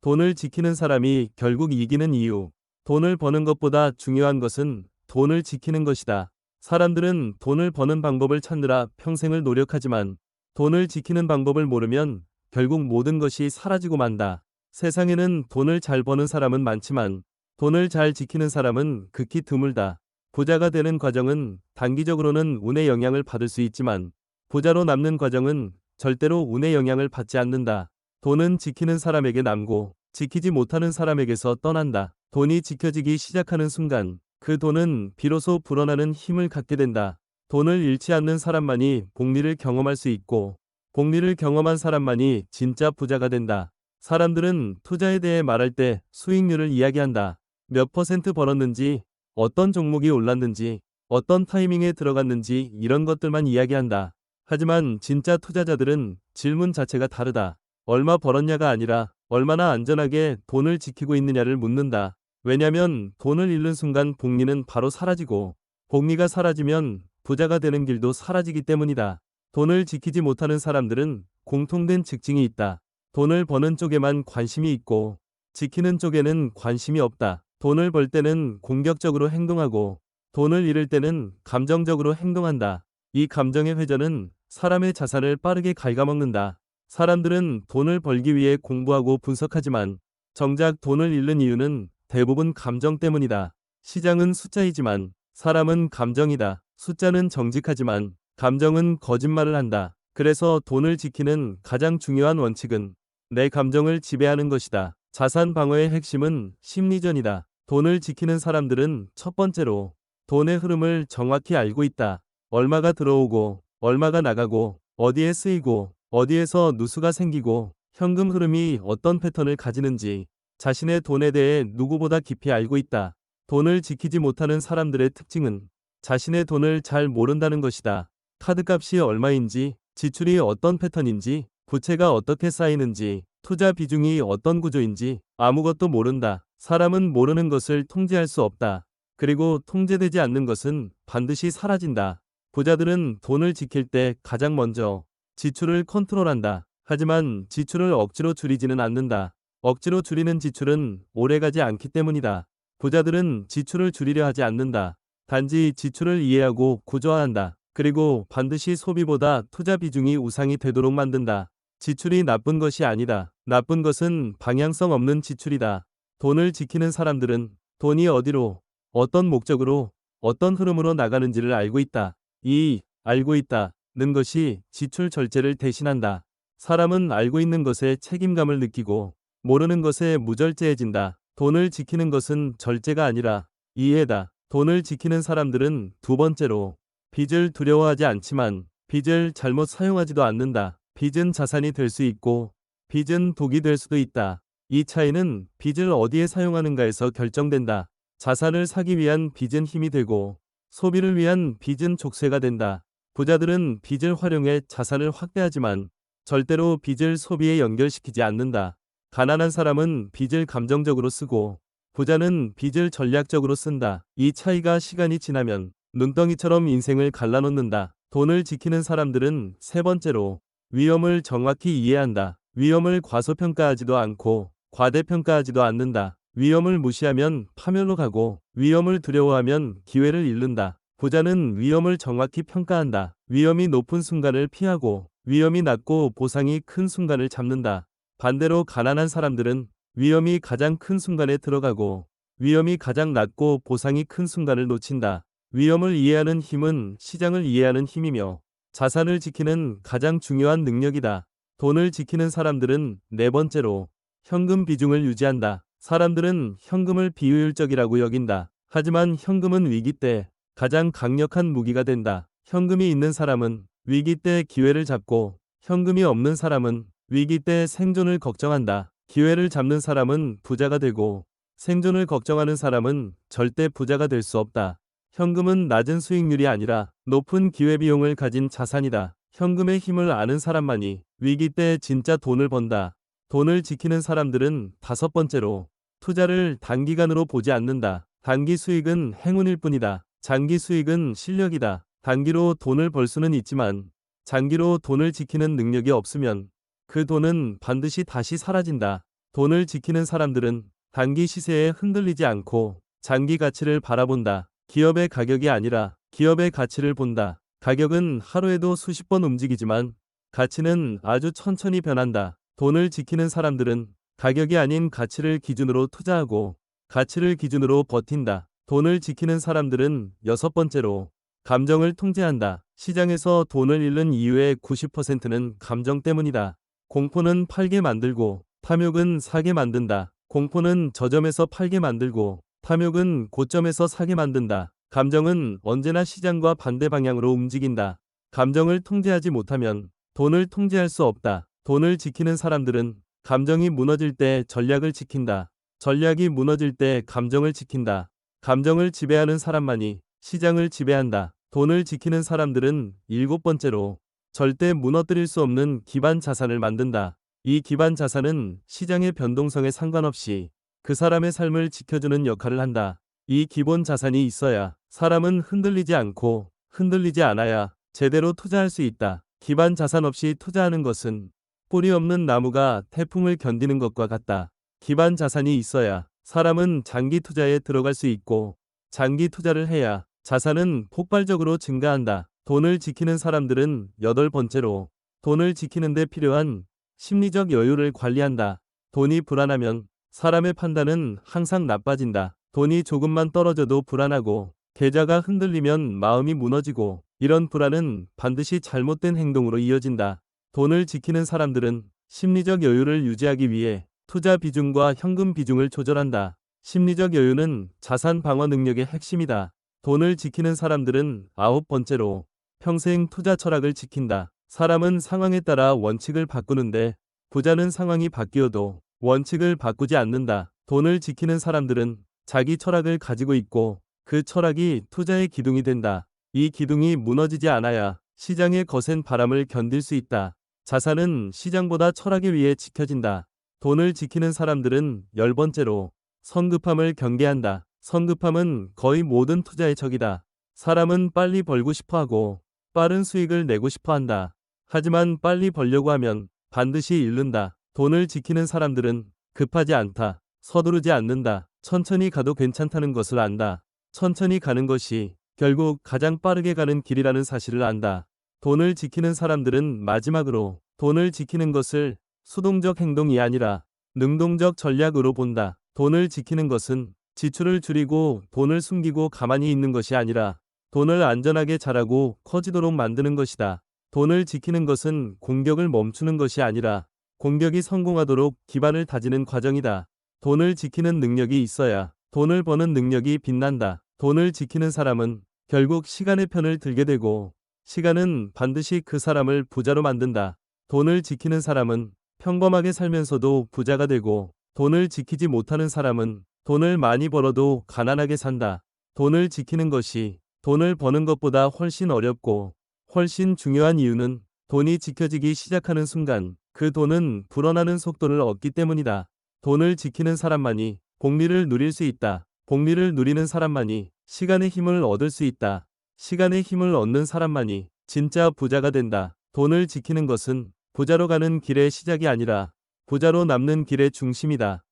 돈을 지키는 사람이 결국 이기는 이유. 돈을 버는 것보다 중요한 것은 돈을 지키는 것이다. 사람들은 돈을 버는 방법을 찾느라 평생을 노력하지만 돈을 지키는 방법을 모르면 결국 모든 것이 사라지고 만다. 세상에는 돈을 잘 버는 사람은 많지만 돈을 잘 지키는 사람은 극히 드물다. 부자가 되는 과정은 단기적으로는 운의 영향을 받을 수 있지만 부자로 남는 과정은 절대로 운의 영향을 받지 않는다. 돈은 지키는 사람에게 남고 지키지 못하는 사람에게서 떠난다. 돈이 지켜지기 시작하는 순간 그 돈은 비로소 불어나는 힘을 갖게 된다. 돈을 잃지 않는 사람만이 복리를 경험할 수 있고 복리를 경험한 사람만이 진짜 부자가 된다. 사람들은 투자에 대해 말할 때 수익률을 이야기한다. 몇 퍼센트 벌었는지, 어떤 종목이 올랐는지, 어떤 타이밍에 들어갔는지 이런 것들만 이야기한다. 하지만 진짜 투자자들은 질문 자체가 다르다. 얼마 벌었냐가 아니라 얼마나 안전하게 돈을 지키고 있느냐를 묻는다. 왜냐면 돈을 잃는 순간 복리는 바로 사라지고 복리가 사라지면 부자가 되는 길도 사라지기 때문이다. 돈을 지키지 못하는 사람들은 공통된 특징이 있다. 돈을 버는 쪽에만 관심이 있고 지키는 쪽에는 관심이 없다. 돈을 벌 때는 공격적으로 행동하고 돈을 잃을 때는 감정적으로 행동한다. 이 감정의 회전은 사람의 자산을 빠르게 갉아먹는다. 사람들은 돈을 벌기 위해 공부하고 분석하지만 정작 돈을 잃는 이유는 대부분 감정 때문이다. 시장은 숫자이지만 사람은 감정이다. 숫자는 정직하지만 감정은 거짓말을 한다. 그래서 돈을 지키는 가장 중요한 원칙은 내 감정을 지배하는 것이다. 자산 방어의 핵심은 심리전이다. 돈을 지키는 사람들은 첫 번째로 돈의 흐름을 정확히 알고 있다. 얼마가 들어오고 얼마가 나가고 어디에 쓰이고 어디에서 누수가 생기고 현금 흐름이 어떤 패턴을 가지는지 자신의 돈에 대해 누구보다 깊이 알고 있다. 돈을 지키지 못하는 사람들의 특징은 자신의 돈을 잘 모른다는 것이다. 카드값이 얼마인지, 지출이 어떤 패턴인지, 부채가 어떻게 쌓이는지, 투자 비중이 어떤 구조인지 아무것도 모른다. 사람은 모르는 것을 통제할 수 없다. 그리고 통제되지 않는 것은 반드시 사라진다. 부자들은 돈을 지킬 때 가장 먼저 지출을 컨트롤한다. 하지만 지출을 억지로 줄이지는 않는다. 억지로 줄이는 지출은 오래가지 않기 때문이다. 부자들은 지출을 줄이려 하지 않는다. 단지 지출을 이해하고 구조화한다. 그리고 반드시 소비보다 투자 비중이 우상이 되도록 만든다. 지출이 나쁜 것이 아니다. 나쁜 것은 방향성 없는 지출이다. 돈을 지키는 사람들은 돈이 어디로, 어떤 목적으로, 어떤 흐름으로 나가는지를 알고 있다. 이 알고 있다는 것이 지출 절제를 대신한다. 사람은 알고 있는 것에 책임감을 느끼고 모르는 것에 무절제해진다. 돈을 지키는 것은 절제가 아니라 이해다. 돈을 지키는 사람들은 두 번째로 빚을 두려워하지 않지만 빚을 잘못 사용하지도 않는다. 빚은 자산이 될 수 있고 빚은 독이 될 수도 있다. 이 차이는 빚을 어디에 사용하는가에서 결정된다. 자산을 사기 위한 빚은 힘이 되고 소비를 위한 빚은 족쇄가 된다. 부자들은 빚을 활용해 자산을 확대하지만 절대로 빚을 소비에 연결시키지 않는다. 가난한 사람은 빚을 감정적으로 쓰고 부자는 빚을 전략적으로 쓴다. 이 차이가 시간이 지나면 눈덩이처럼 인생을 갈라놓는다. 돈을 지키는 사람들은 세 번째로 위험을 정확히 이해한다. 위험을 과소평가하지도 않고 과대평가하지도 않는다. 위험을 무시하면 파멸로 가고 위험을 두려워하면 기회를 잃는다. 부자는 위험을 정확히 평가한다. 위험이 높은 순간을 피하고 위험이 낮고 보상이 큰 순간을 잡는다. 반대로 가난한 사람들은 위험이 가장 큰 순간에 들어가고 위험이 가장 낮고 보상이 큰 순간을 놓친다. 위험을 이해하는 힘은 시장을 이해하는 힘이며 자산을 지키는 가장 중요한 능력이다. 돈을 지키는 사람들은 네 번째로 현금 비중을 유지한다. 사람들은 현금을 비효율적이라고 여긴다. 하지만 현금은 위기 때 가장 강력한 무기가 된다. 현금이 있는 사람은 위기 때 기회를 잡고 현금이 없는 사람은 위기 때 생존을 걱정한다. 기회를 잡는 사람은 부자가 되고 생존을 걱정하는 사람은 절대 부자가 될 수 없다. 현금은 낮은 수익률이 아니라 높은 기회비용을 가진 자산이다. 현금의 힘을 아는 사람만이 위기 때 진짜 돈을 번다. 돈을 지키는 사람들은 다섯 번째로 투자를 단기간으로 보지 않는다. 단기 수익은 행운일 뿐이다. 장기 수익은 실력이다. 단기로 돈을 벌 수는 있지만 장기로 돈을 지키는 능력이 없으면 그 돈은 반드시 다시 사라진다. 돈을 지키는 사람들은 단기 시세에 흔들리지 않고 장기 가치를 바라본다. 기업의 가격이 아니라 기업의 가치를 본다. 가격은 하루에도 수십 번 움직이지만 가치는 아주 천천히 변한다. 돈을 지키는 사람들은 가격이 아닌 가치를 기준으로 투자하고 가치를 기준으로 버틴다. 돈을 지키는 사람들은 여섯 번째로 감정을 통제한다. 시장에서 돈을 잃는 이유의 90%는 감정 때문이다. 공포는 팔게 만들고 탐욕은 사게 만든다. 공포는 저점에서 팔게 만들고 탐욕은 고점에서 사게 만든다. 감정은 언제나 시장과 반대 방향으로 움직인다. 감정을 통제하지 못하면 돈을 통제할 수 없다. 돈을 지키는 사람들은 감정이 무너질 때 전략을 지킨다. 전략이 무너질 때 감정을 지킨다. 감정을 지배하는 사람만이 시장을 지배한다. 돈을 지키는 사람들은 일곱 번째로 절대 무너뜨릴 수 없는 기반 자산을 만든다. 이 기반 자산은 시장의 변동성에 상관없이 그 사람의 삶을 지켜주는 역할을 한다. 이 기본 자산이 있어야 사람은 흔들리지 않고 흔들리지 않아야 제대로 투자할 수 있다. 기반 자산 없이 투자하는 것은 뿌리 없는 나무가 태풍을 견디는 것과 같다. 기반 자산이 있어야 사람은 장기 투자에 들어갈 수 있고 장기 투자를 해야 자산은 폭발적으로 증가한다. 돈을 지키는 사람들은 여덟 번째로 돈을 지키는 데 필요한 심리적 여유를 관리한다. 돈이 불안하면 사람의 판단은 항상 나빠진다. 돈이 조금만 떨어져도 불안하고 계좌가 흔들리면 마음이 무너지고 이런 불안은 반드시 잘못된 행동으로 이어진다. 돈을 지키는 사람들은 심리적 여유를 유지하기 위해 투자 비중과 현금 비중을 조절한다. 심리적 여유는 자산 방어 능력의 핵심이다. 돈을 지키는 사람들은 아홉 번째로 평생 투자 철학을 지킨다. 사람은 상황에 따라 원칙을 바꾸는데 부자는 상황이 바뀌어도 원칙을 바꾸지 않는다. 돈을 지키는 사람들은 자기 철학을 가지고 있고 그 철학이 투자의 기둥이 된다. 이 기둥이 무너지지 않아야 시장의 거센 바람을 견딜 수 있다. 자산은 시장보다 철학에 의해 지켜진다. 돈을 지키는 사람들은 열 번째로 성급함을 경계한다. 성급함은 거의 모든 투자의 적이다. 사람은 빨리 벌고 싶어 하고 빠른 수익을 내고 싶어 한다. 하지만 빨리 벌려고 하면 반드시 잃는다. 돈을 지키는 사람들은 급하지 않다. 서두르지 않는다. 천천히 가도 괜찮다는 것을 안다. 천천히 가는 것이 결국 가장 빠르게 가는 길이라는 사실을 안다. 돈을 지키는 사람들은 마지막으로 돈을 지키는 것을 수동적 행동이 아니라 능동적 전략으로 본다. 돈을 지키는 것은 지출을 줄이고 돈을 숨기고 가만히 있는 것이 아니라 돈을 안전하게 자라고 커지도록 만드는 것이다. 돈을 지키는 것은 공격을 멈추는 것이 아니라 공격이 성공하도록 기반을 다지는 과정이다. 돈을 지키는 능력이 있어야 돈을 버는 능력이 빛난다. 돈을 지키는 사람은 결국 시간의 편을 들게 되고 시간은 반드시 그 사람을 부자로 만든다. 돈을 지키는 사람은 평범하게 살면서도 부자가 되고 돈을 지키지 못하는 사람은 돈을 많이 벌어도 가난하게 산다. 돈을 지키는 것이 돈을 버는 것보다 훨씬 어렵고 훨씬 중요한 이유는 돈이 지켜지기 시작하는 순간 그 돈은 불어나는 속도를 얻기 때문이다. 돈을 지키는 사람만이 복리를 누릴 수 있다. 복리를 누리는 사람만이 시간의 힘을 얻을 수 있다. 시간의 힘을 얻는 사람만이 진짜 부자가 된다. 돈을 지키는 것은 부자로 가는 길의 시작이 아니라 부자로 남는 길의 중심이다.